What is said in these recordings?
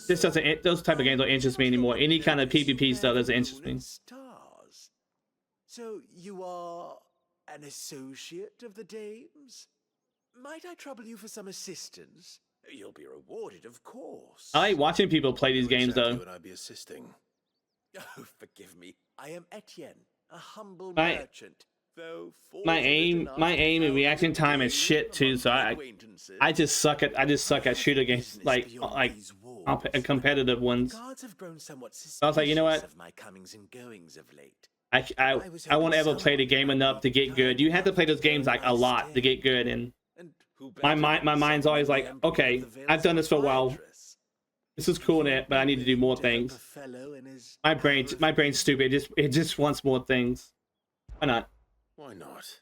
This doesn't. Those type of games don't interest me anymore. Any kind of PvP stuff doesn't interest me. Stars. So you are an associate of the dames? Might I trouble you for some assistance? You'll be rewarded, of course. I like watching people play these games, though. Would I be assisting? Oh, forgive me. I am Etienne, a humble merchant. Though my aim and reaction time is shit too. So I just suck at shooter games, like competitive ones. So I was like, you know what? I won't ever play the game enough to get good. You have to play those games like a lot to get good, and my mind's always like, okay, I've done this for a while. This is cool, but I need to do more things. My brain's stupid. It just wants more things. Why not? Why not?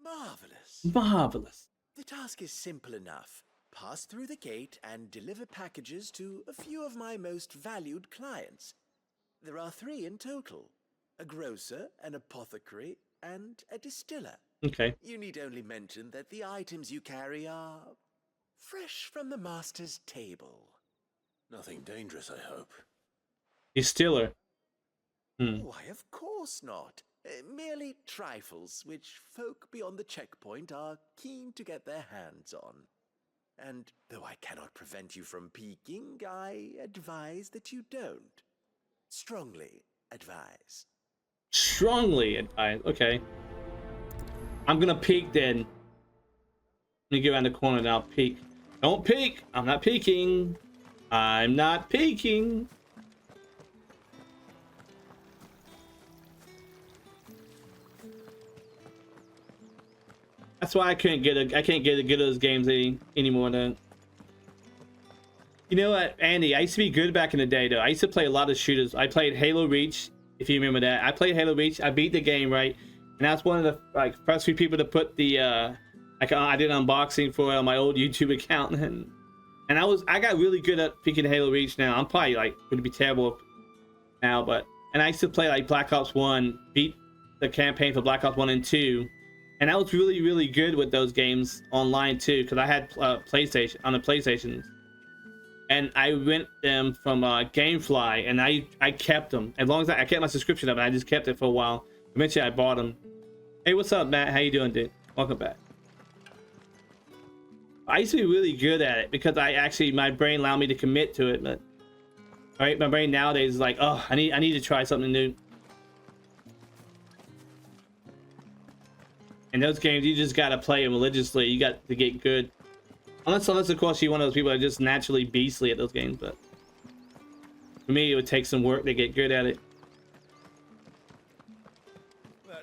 Marvelous. Marvelous. The task is simple enough. Pass through the gate and deliver packages to a few of my most valued clients. There are 3 in total. A grocer, an apothecary, and a distiller. Okay. You need only mention that the items you carry are fresh from the master's table. Nothing dangerous, I hope. Distiller. Why, of course not. Merely trifles which folk beyond the checkpoint are keen to get their hands on. And though I cannot prevent you from peeking, I advise that you don't. Strongly advise. Strongly advise. Okay. I'm gonna peek then. Let me get around the corner and I'll peek. Don't peek! I'm not peeking. I'm not peeking. That's why I can't get a good at those games anymore though. You know what, Andy? I used to be good back in the day though. I used to play a lot of shooters. I played Halo Reach, if you remember that. I played Halo Reach. I beat the game, right? And I was one of the first few people to put the I did an unboxing for it on my old YouTube account, and I got really good at picking Halo Reach now. I'm probably like going to be terrible now, and I used to play like Black Ops 1, beat the campaign for Black Ops 1 and 2. And I was really, really good with those games online too, because I had PlayStation on the PlayStation, and I rent them from GameFly, and I kept them as long as I kept my subscription up. And I just kept it for a while. Eventually, I bought them. Hey, what's up, Matt? How you doing, dude? Welcome back. I used to be really good at it because my brain allowed me to commit to it. But right, my brain nowadays is like, oh, I need to try something new. In those games, you just gotta play them religiously. You got to get good. Unless of course you're one of those people that are just naturally beastly at those games. But for me, it would take some work to get good at it.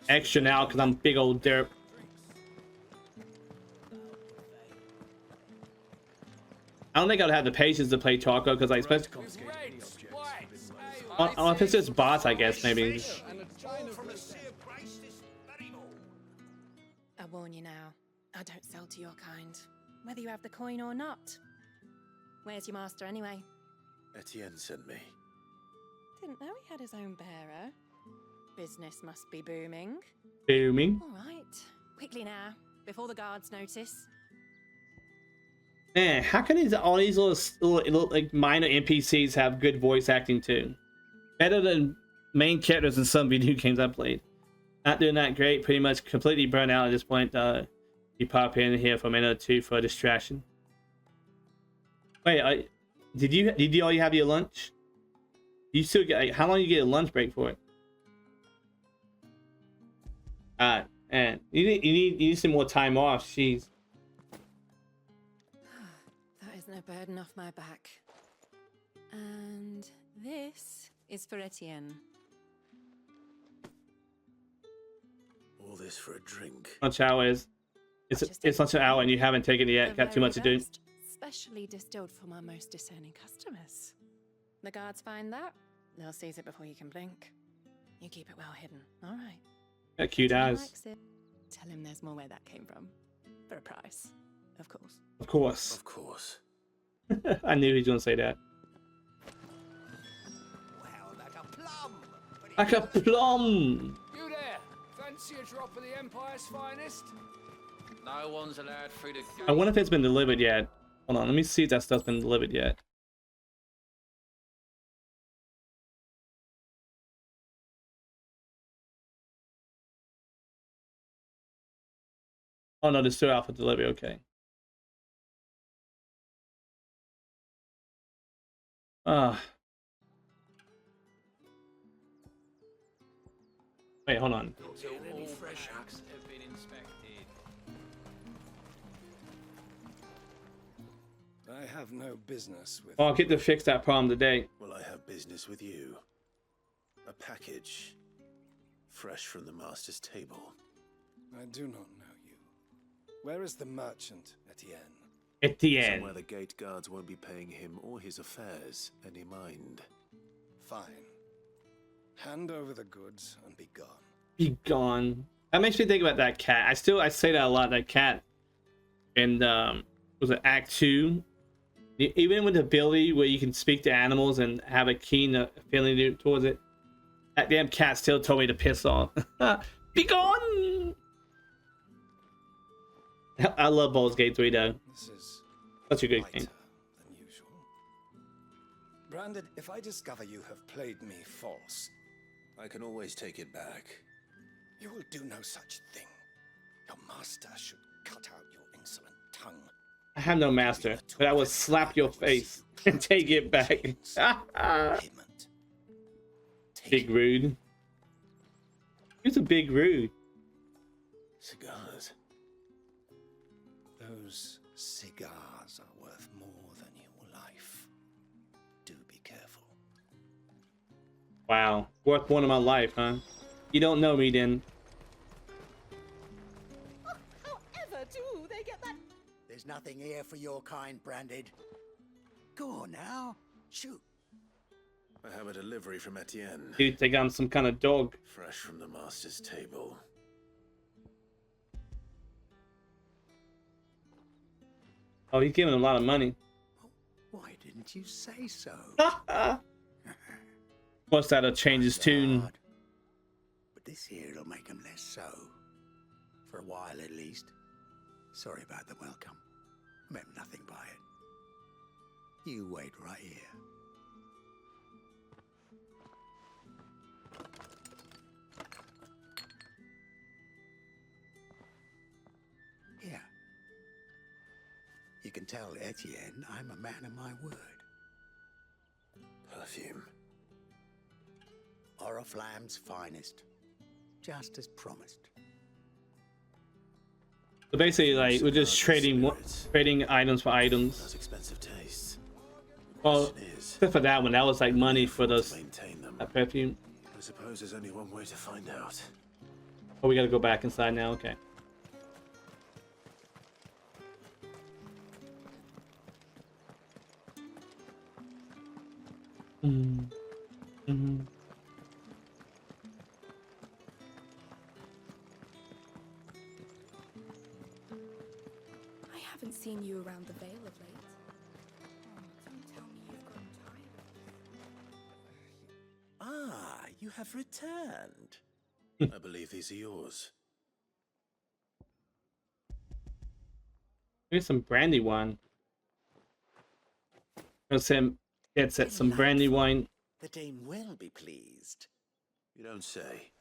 Extra now because I'm big old derp. I don't think I'd have the patience to play Taco because especially if it's just bots, I guess maybe. I warn you now, I don't sell to your kind, whether you have the coin or not. Where's your master anyway? Etienne sent me. Didn't know he had his own bearer. Business must be booming. Booming. All right, quickly now, before the guards notice. Man, how can all these little like minor NPCs have good voice acting too? Better than main characters in some video games I played. Not doing that great. Pretty much completely burnt out at this point. You pop in here for a minute or two for a distraction. Wait, did you all have your lunch? You still get how long you get a lunch break for it? And you need some more time off. Jeez. That is no burden off my back. And this is for Etienne. All this for a drink. Lunch hour is. It's lunch hour and you haven't taken it yet. Got too much to do. Specially distilled for my most discerning customers. The guards find that, they'll seize it before you can blink. You keep it well hidden, all right? Got cute eyes. Tell him there's more where that came from. For a price, of course. Of course. Of course. I knew he was gonna say that. Wow, like a plum. Like a plum. You there? Fancy a drop of the Empire's finest? No one's allowed through the gate. I wonder if it's been delivered yet. Hold on, let me see if that stuff's been delivered yet. Oh no, there's still out for delivery. Okay. Wait, hold on. Until all fresh acts have been inspected. I have no business with. Oh, I'll get to fix that problem today. Well, I have business with you. A package. Fresh from the master's table. I do not know you. Where is the merchant, Etienne? At the end. Somewhere the gate guards won't be paying him or his affairs any mind. Fine. Hand over the goods and be gone. Be gone. That makes me think about that cat. I say that a lot. That cat. And was it Act 2? Even with the ability where you can speak to animals and have a keen feeling towards it, that damn cat still told me to piss off. Be gone! I love Baldur's Gate 3 though. This is Such a good lighter game. than usual. Branded, if I discover you have played me false, I can always take it back. you will do no such thing. Your master should cut out your insolent tongue. I have no master, but I will slap your face and take it back. Payment. Big rude. Who's a big rude? Cigars. Those cigars are worth more than your life. Do be careful. Wow, worth one of my life, huh? You don't know me then. However do they get that? There's nothing here for your kind, Branded. Go on now. Shoot. I have a delivery from Etienne. Dude, think I'm some kind of dog. Fresh from the master's table. Oh, he's giving a lot of money. Why didn't you say so? What's that'll change his tune? Hard. But this here'll make him less so. For a while at least. Sorry about the welcome. I meant nothing by it. You wait right here. Here. You can tell Etienne I'm a man of my word. Perfume. Oriflamme's finest. Just as promised. So basically, like, we're just trading items for Those items. expensive tastes. Well, Question is, except for that one, that was like money for to those maintain them. that perfume. I suppose there's only one way to find out. Oh, we gotta go back inside now. Okay. Mm-hmm. I haven't seen you around the Vale of late. Don't tell me you've grown tired. Ah, you have returned. I believe these are yours. Here's some brandy wine. Let's get some brandy wine. The dame will be pleased. You don't say.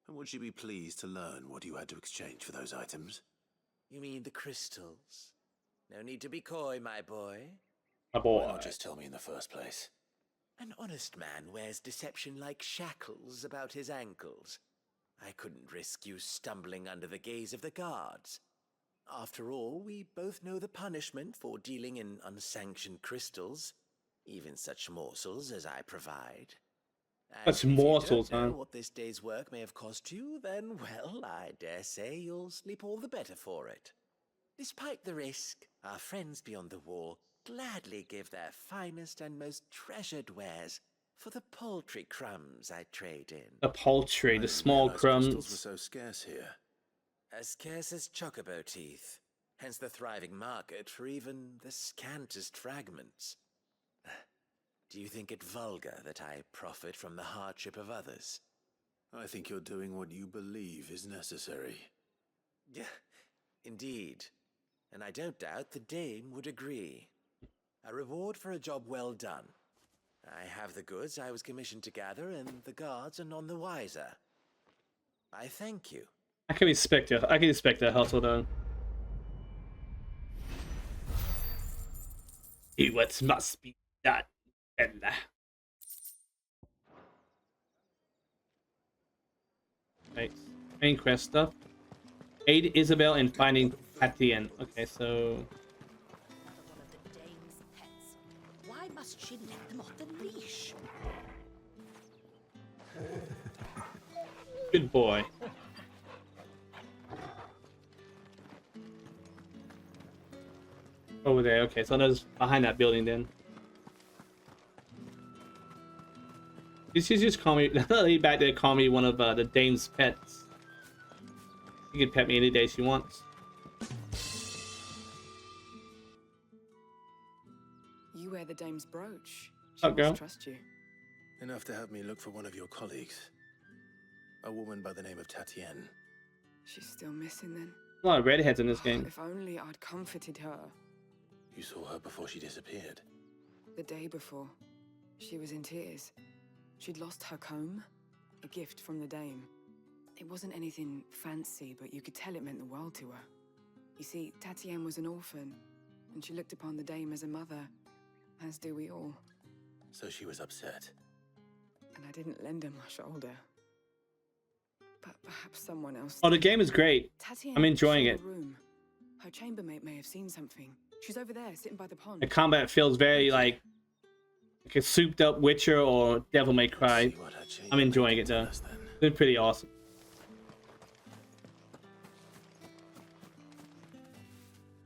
And would she be pleased to learn what you had to exchange for those items? You mean the crystals? No need to be coy, my boy. My Why boy. not just tell me in the first place? An honest man wears deception like shackles about his ankles. I couldn't risk you stumbling under the gaze of the guards. After all, we both know the punishment for dealing in unsanctioned crystals, even such morsels as I provide. And Such if you morsels, don't know huh? what this day's work may have cost you, then, well, I dare say you'll sleep all the better for it. Despite the risk, our friends beyond the wall gladly give their finest and most treasured wares for the paltry crumbs I trade in. The poultry, I the didn't small realize crystals crumbs. were so scarce here. As scarce as chocobo teeth, hence the thriving market for even the scantest fragments. Do you think it vulgar that I profit from the hardship of others? I think you're doing what you believe is necessary. Yeah, indeed. and I don't doubt the dame would agree. A reward for a job well done. I have the goods I was commissioned to gather, and the guards are none the wiser. I thank you. I can respect it. I can respect that hustle though. Do what must be done. Right. Main quest stuff. Aid Isabel in finding Tatian. Okay, so One of the dame's pets. Why must she let them off the leash? good boy. Over there. Okay, so there's behind that building then. You should just call me. Lady back there call me one of the dame's pets. You can pet me any day she wants. You wear the dame's brooch. She Up, girl. must trust you. Enough to help me look for one of your colleagues. A woman by the name of Tatienne. She's still missing then. A lot of redheads in this Oh, game. if only I'd comforted her. You saw her before she disappeared. The day before, she was in tears. She'd lost her comb, a gift from the dame. It wasn't anything fancy, but you could tell it meant the world to her. You see, Tatienne was an orphan, and she looked upon the dame as a mother, as do we all. So she was upset. And I didn't lend her my shoulder. But perhaps someone else. Oh, the game is great. Tatienne I'm enjoying shared it. a room. Her chambermaid may have seen something. She's over there, sitting by the pond. The combat feels very like a souped up Witcher or Devil May Cry. See what her chambermaid I'm enjoying can it tell though. us then. It's been pretty awesome.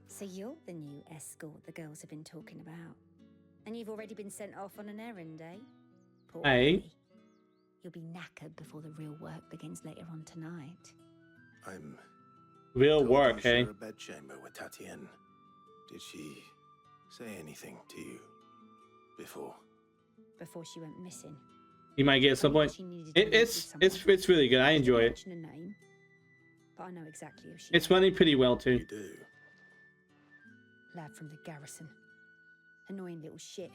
So you're the new escort the girls have been talking about. And you've already been sent off on an errand, eh? Poor Hey. Ellie. You'll be knackered before the real work begins later on tonight. I'm Real told work, you hey? share a bedchamber with Tatienne. Did she say anything to you before? Before she went missing. You might get at some point. She needed to meet with It's someone. really good. I enjoy it. Mention a name, but I know exactly who she It's is. running pretty well too. You do. Lad from the garrison. Annoying little shit.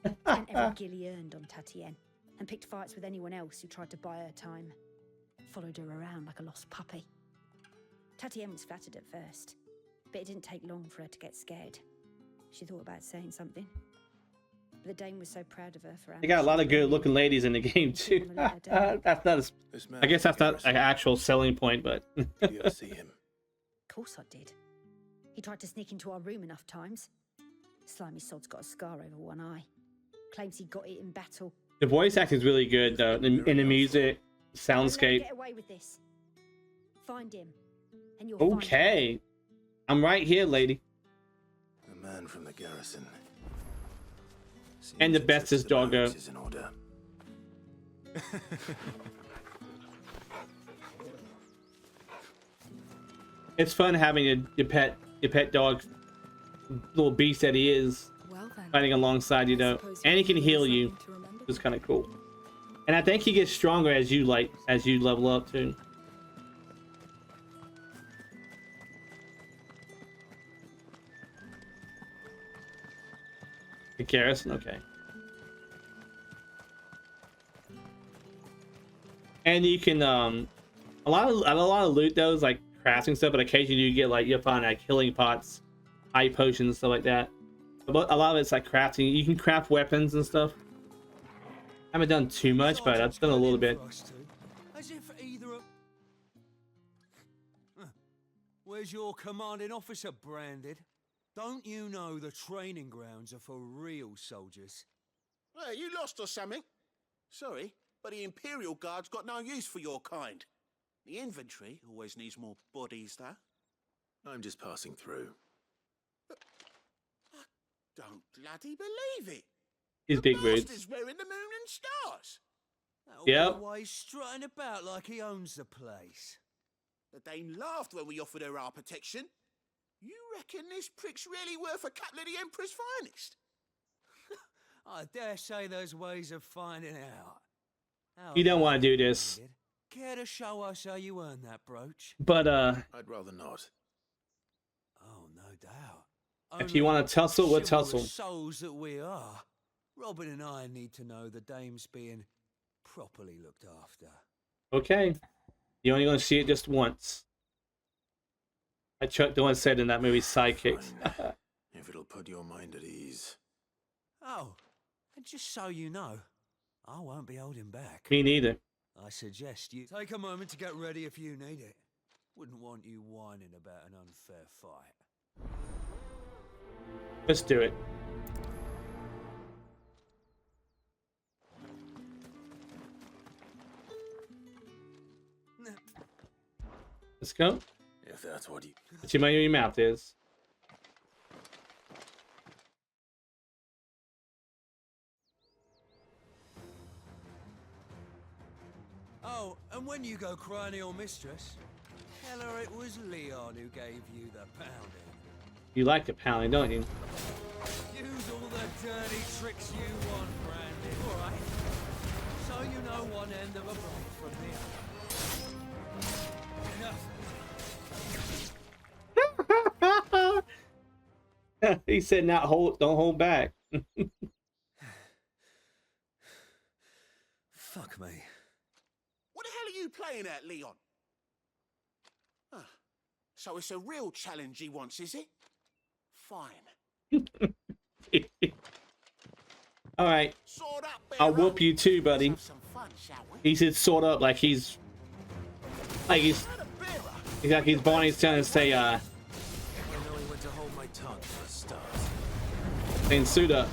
Spent every gil he earned on Tatienne and picked fights with anyone else who tried to buy her time. Followed her around like a lost puppy. Tatienne was flattered at first, but it didn't take long for her to get scared. She thought about saying something. But the dame was so proud of her for They got a lot of good looking ladies in the game too. That's not. This man I guess from that's not Garrison, an actual selling point, but Did you ever see him? Of course I did. He tried to sneak into our room enough times. Slimy sod's got a scar over one eye. Claims he got it in battle. the voice acting is really good though. In the music, Don't let him soundscape. get away with this. Find him, and you'll find him. Okay, I'm right here, lady. A man from the garrison. And the Seems bestest the barracks doggo. is in order. It's fun having your pet dog, little beast that he is, Well then. fighting alongside you I though, suppose and he can you'll heal need you. something to remember. It's kind of cool. And I think he gets stronger as you level up too. The garrison, okay. And you can a lot of loot though is like crafting stuff, but occasionally you get like you'll find like healing pots, eye potions, stuff like that. But a lot of it's like crafting. You can craft weapons and stuff. I haven't done too much, but I've done a little bit. As if either of... Huh. Where's your commanding officer branded? Don't you know the training grounds are for real soldiers? Well, you lost or something? Sorry, but the Imperial Guard's got no use for your kind. The infantry always needs more bodies, though. I'm just passing through. Don't bloody believe it. He's big boots. Master's wearing the moon and stars. Yep. Always strutting about like he owns the place. The Dame laughed when we offered her our protection. You reckon this prick's really worth a couple of the Emperor's finest? I dare say there's ways of finding out. How You don't about want to do it, this, kid? Care to show us how you earned that brooch? but I'd rather not. Oh, no doubt. If you want to tussle, we'll chivalrous tussle. souls that we are, Robin and I need to know the dame's being properly looked after. Okay. You're only going to see it just once. Like Chuck Dorn said in that movie, Sidekicks. If it'll put your mind at ease. Oh, and just so you know, I won't be holding back. Me neither. I suggest you take a moment to get ready if you need it. Wouldn't want you whining about an unfair fight. Let's do it. Let's go. If that's what you... Put your money where your mouth is. Oh, and when you go crying to your mistress, tell her it was Leon who gave you the pounding. You like the pounding, don't you? Use all the dirty tricks you want, Brandy, alright? So you know one end of a blade from the other. Enough. He said, "Not hold, don't hold back." Fuck me. What the hell are you playing at, Leon? Ah, so it's a real challenge he wants, is it? Fine. All right. Sword up, I'll Bearer. whoop you too, buddy. Let's have some fun, shall we? He said sort up like he's he's like he's Barney's trying to say I know he went to hold my tongue for a start. saying suit up.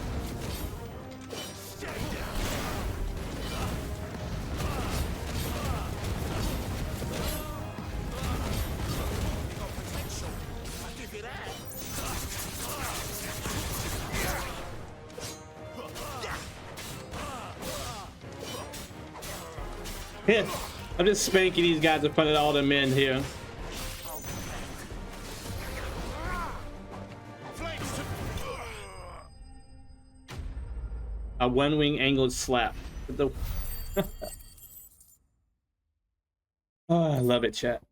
I'll give you that. Yeah, I'm just spanking these guys in front of all the men here. A one-wing angled slap. The... Oh, I love it, chat.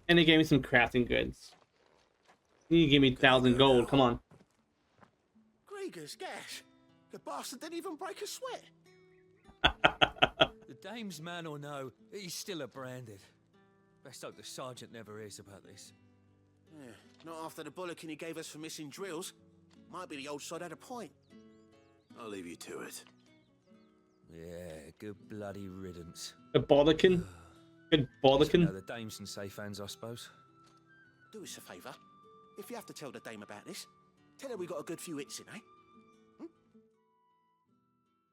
And they gave me some crafting goods. You give me 1,000 gold. Come on. Gregor's gas. The bastard didn't even break a sweat. The dame's man or no, he's still a branded. Best hope the sergeant never hears about this. Yeah, not after the bollocking he gave us for missing drills. Might be the old sod had a point. I'll leave you to it. Yeah, good bloody riddance. The Bodkin. Good Bodkin. Now the dame's in safe hands, I suppose. Do us a favour. If you have to tell the dame about this, tell her we got a good few hits in, eh?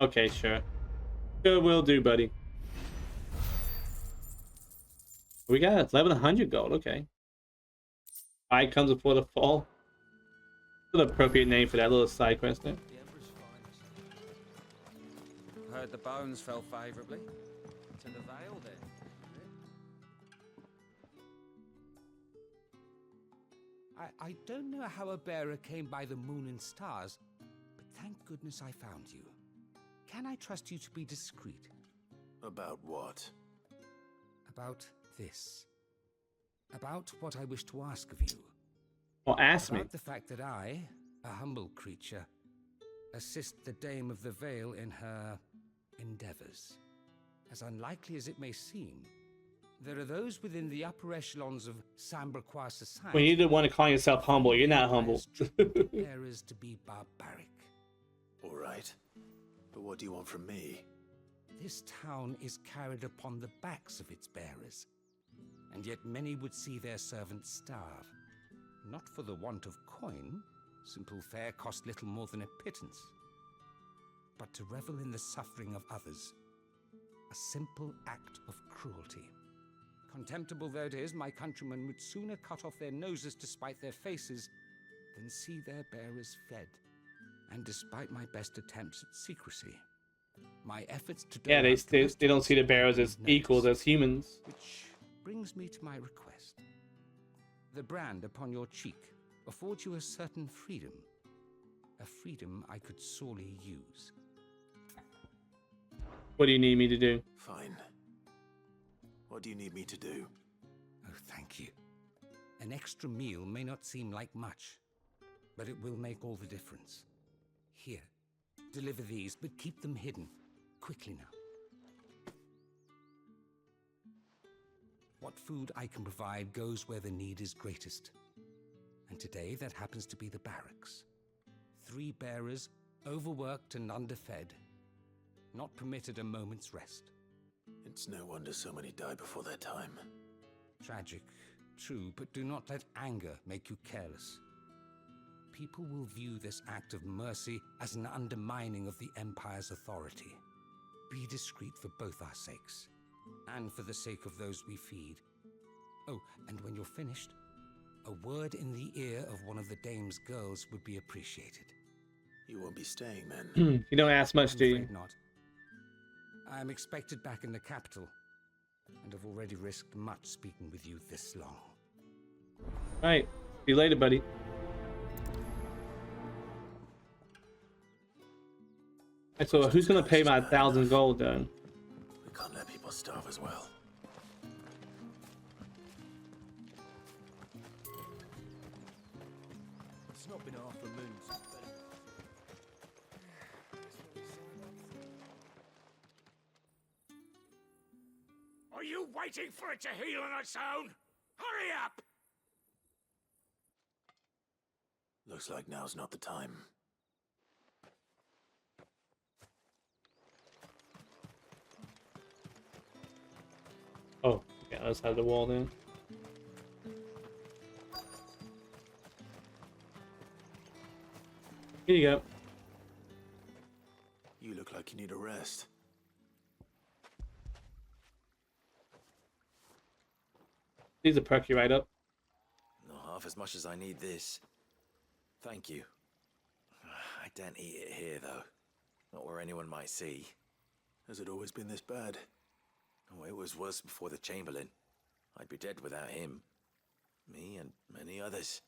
Okay, sure. Good will do, buddy. We got 1,100 gold. Okay. Fight comes before the fall. What an appropriate name for that little side quest there. Heard the bones fell favourably to the Vale then. I don't know how a bearer came by the moon and stars, but thank goodness I found you. Can I trust you to be discreet? About what? About this. About what I wish to ask of you. Well, ask me. About the fact that I, a humble creature, assist the Dame of the Vale in her endeavors. As unlikely as it may seem, there are those within the upper echelons of Samberquois society. When you're the one to call yourself humble, you're not humble. Bearers to be barbaric. All right. But what do you want from me? This town is carried upon the backs of its bearers, and yet many would see their servants starve. Not for the want of coin, simple fare cost little more than a pittance, but to revel in the suffering of others, a simple act of cruelty. Contemptible though it is, my countrymen would sooner cut off their noses to spite their faces than see their bearers fed. And despite my best attempts at secrecy, my efforts to Yeah, they don't see the bearers as equals as humans. Which brings me to my request. The brand upon your cheek affords you a certain freedom, a freedom I could sorely use. What do you need me to do? Fine. What do you need me to do? Oh, thank you. An extra meal may not seem like much, but it will make all the difference. Here, deliver these, but keep them hidden. Quickly now. What food I can provide goes where the need is greatest. And today that happens to be the barracks. 3 bearers, overworked and underfed, not permitted a moment's rest. It's no wonder so many die before their time. Tragic, true, but do not let anger make you careless. People will view this act of mercy as an undermining of the Empire's authority. Be discreet for both our sakes, and for the sake of those we feed. Oh, and when you're finished, a word in the ear of one of the dame's girls would be appreciated. You won't be staying then? You don't ask much, do you? I'm afraid not. I am expected back in the capital, and have already risked much speaking with you this long. Alright, see you later, buddy. Alright, so who's gonna pay my 1,000 gold then? We can't let people starve as well. It's not been half a moon since then. Are you waiting for it to heal on its own? Hurry up! Looks like now's not the time. Oh, okay, let's have the wall then. Here you go. You look like you need a rest. These are perky right up. Not half as much as I need this. Thank you. I daren't eat it here, though. Not where anyone might see. Has it always been this bad? Oh, it was worse before the Chamberlain. I'd be dead without him. Me and many others.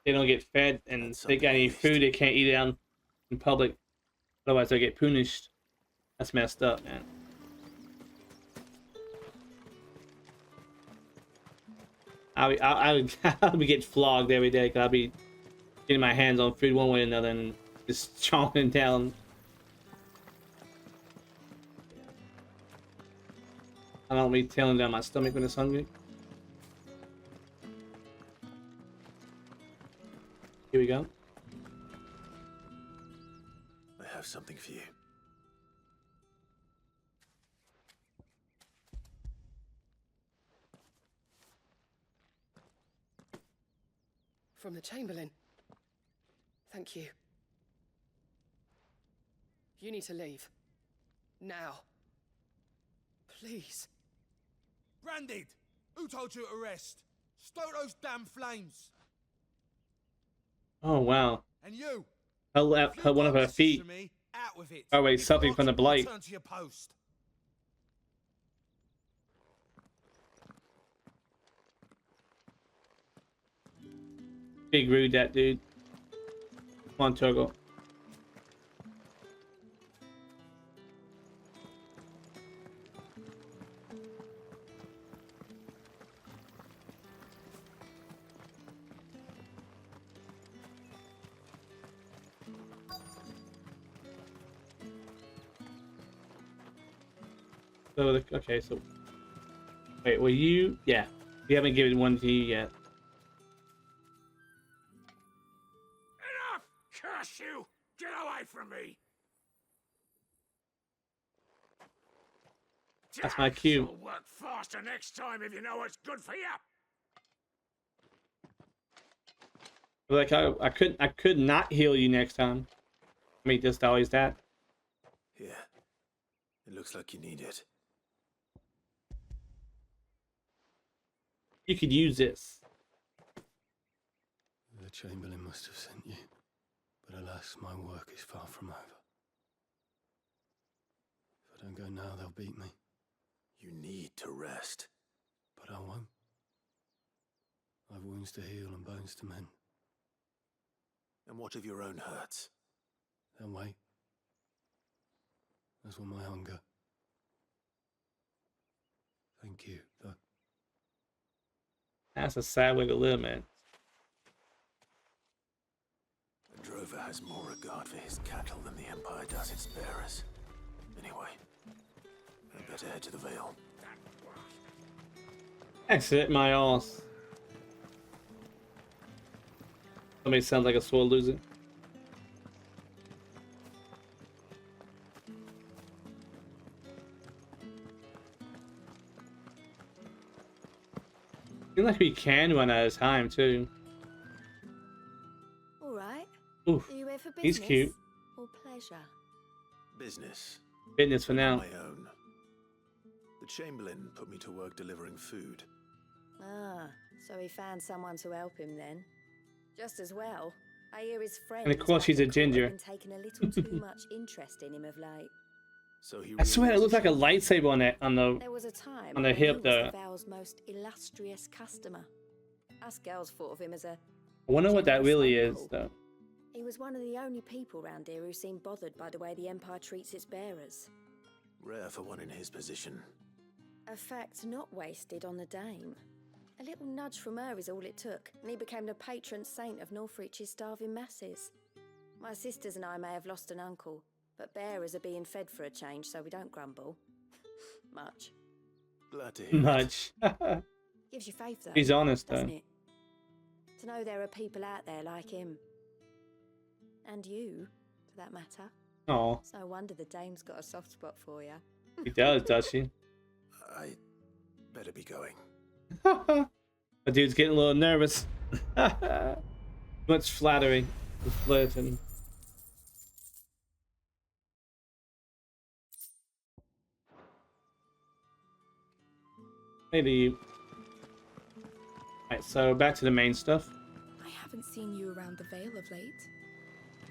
They don't get fed, and if they got any food, they can't eat it out in public. Otherwise, they'll get punished. That's messed up, man. I'll be getting flogged every day because I'll be getting my hands on food one way or another and just chomping down. I don't be telling down my stomach when it's hungry. Here we go. I have something for you. From the Chamberlain. Thank you. You need to leave. Now. Please. Branded! Who told you to rest? Stoke those damn flames! Oh wow. And you! Her one of her feet. Me, out with it. Oh wait, something from the blight. Return to your post. Big rude, that dude. Come on, Turgle. So, okay, so... Wait, will you... Yeah. We haven't given one to you yet. Enough! Curse you! Get away from me! That's my cue. You'll work faster next time if you know what's good for you. Like I could not heal you next time. I mean, just always that. Yeah. It looks like you need it. You could use this. The Chamberlain must have sent you, but alas, my work is far from over. If I don't go now, they'll beat me. You need to rest. But I won't. I've wounds to heal and bones to mend. And what of your own hurts? Then wait. As will my hunger. Thank you, though. That's a sad way to live, man. A drover has more regard for his cattle than the Empire does its bearers. Anyway, I better head to the Vale. Exit my ass. Somebody sounds like a sword loser. Seems like we can run out of time too. All right. Oof, Are you here for business he's cute. or pleasure? Business. Business for now. My own. The Chamberlain put me to work delivering food. Ah, so he found someone to help him then. Just as well. I hear his friends. And of course she's a ginger. Been taking a little too much interest in him of late. So he I swear it looks like a lightsaber on that There was a time on the when hip he there. was the Vale's most illustrious customer. Us girls thought of him as a I wonder what that generous really uncle. is though. He was one of the only people round here who seemed bothered by the way the Empire treats its bearers. Rare for one in his position. A fact not wasted on the Dame. A little nudge from her is all it took, and he became the patron saint of Northreach's starving masses. My sisters and I may have lost an uncle, but bearers are being fed for a change, so we don't grumble. Much. Glad to hear. Much. Gives you faith, though. He's honest, doesn't though. it? To know there are people out there like him. And you, for that matter. Oh, It's no wonder the Dame's got a soft spot for you. he does she? I better be going. The dude's getting a little nervous. Much flattery. He's flirting. Maybe. Alright, so back to the main stuff. I haven't seen you around the Vale of late.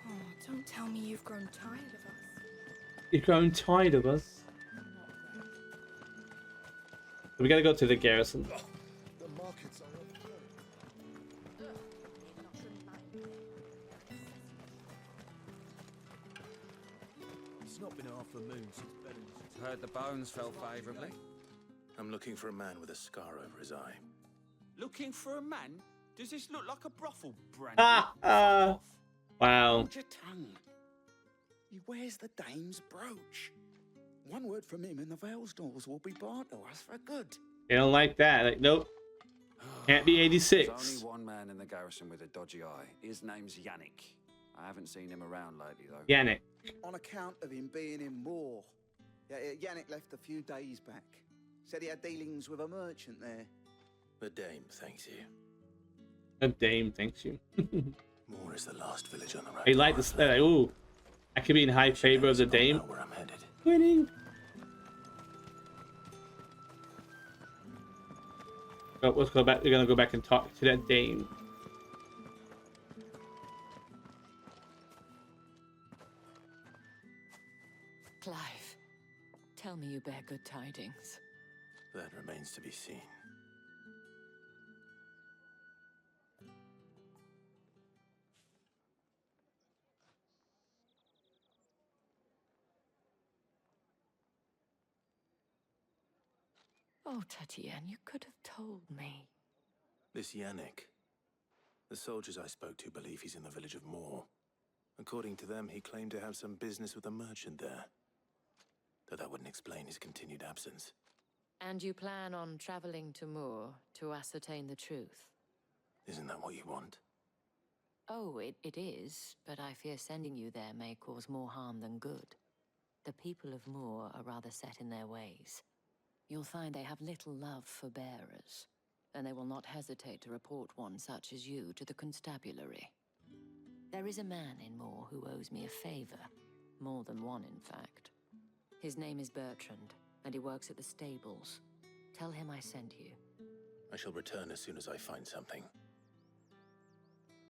Oh, don't tell me you've grown tired of us. You've grown tired of us. We gotta go to the garrison. The markets are It's not been half a moon since Belling's. Heard the bones fell favourably. I'm looking for a man with a scar over his eye. Looking for a man? Does this look like a brothel, Brandy? Wow. Hold your tongue. He wears the Dame's brooch. One word from him and the Vale's doors will be barred to us for good. They don't like that. Like, nope. Can't be 86. There's only one man in the garrison with a dodgy eye. His name's Yannick. I haven't seen him around lately, though. Yannick. On account of him being in war. Yeah, Yannick left a few days back. Said he had dealings with a merchant there. The Dame thanks you. The Dame thanks you. Moore is the last village on the road. They like this. Like, ooh, I could be in high favor of the Dame. Where I'm headed. Winning. Oh, let's go back. We're gonna go back and talk to that Dame. Clive, tell me you bear good tidings. That remains to be seen. Oh, Tatienne, you could have told me. This Yannick. The soldiers I spoke to believe he's in the village of Moore. According to them, he claimed to have some business with a merchant there. Though that wouldn't explain his continued absence. And you plan on traveling to Moore to ascertain the truth? Isn't that what you want? Oh, it is, but I fear sending you there may cause more harm than good. The people of Moore are rather set in their ways. You'll find they have little love for bearers, and they will not hesitate to report one such as you to the constabulary. There is a man in Moore who owes me a favor. More than one, in fact. His name is Bertrand, and he works at the stables. Tell him I sent you. I shall return as soon as I find something.